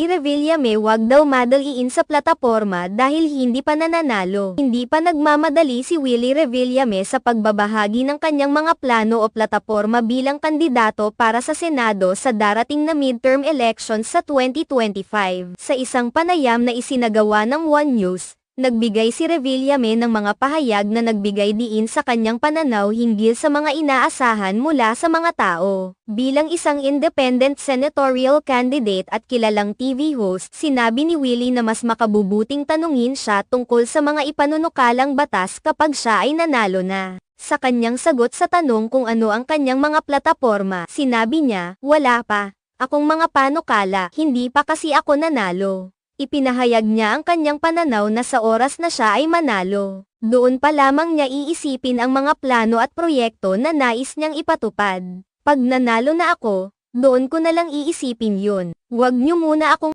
Revillame wag daw madaliin sa plataporma dahil hindi pa nananalo. Hindi pa nagmamadali si Willie Revillame sa pagbabahagi ng kanyang mga plano o plataporma bilang kandidato para sa Senado sa darating na midterm elections sa 2025. Sa isang panayam na isinagawa ng One News, nagbigay si Revillame ng mga pahayag na nagbigay diin sa kanyang pananaw hinggil sa mga inaasahan mula sa mga tao. Bilang isang independent senatorial candidate at kilalang TV host, sinabi ni Willie na mas makabubuting tanungin siya tungkol sa mga ipanunukalang batas kapag siya ay nanalo na. Sa kanyang sagot sa tanong kung ano ang kanyang mga plataporma, sinabi niya, "Wala pa akong mga panukala, hindi pa kasi ako nanalo." Ipinahayag niya ang kanyang pananaw na sa oras na siya ay manalo, doon pa lamang niya iisipin ang mga plano at proyekto na nais niyang ipatupad. "Pag nanalo na ako, doon ko na lang iisipin yun. Huwag niyo muna akong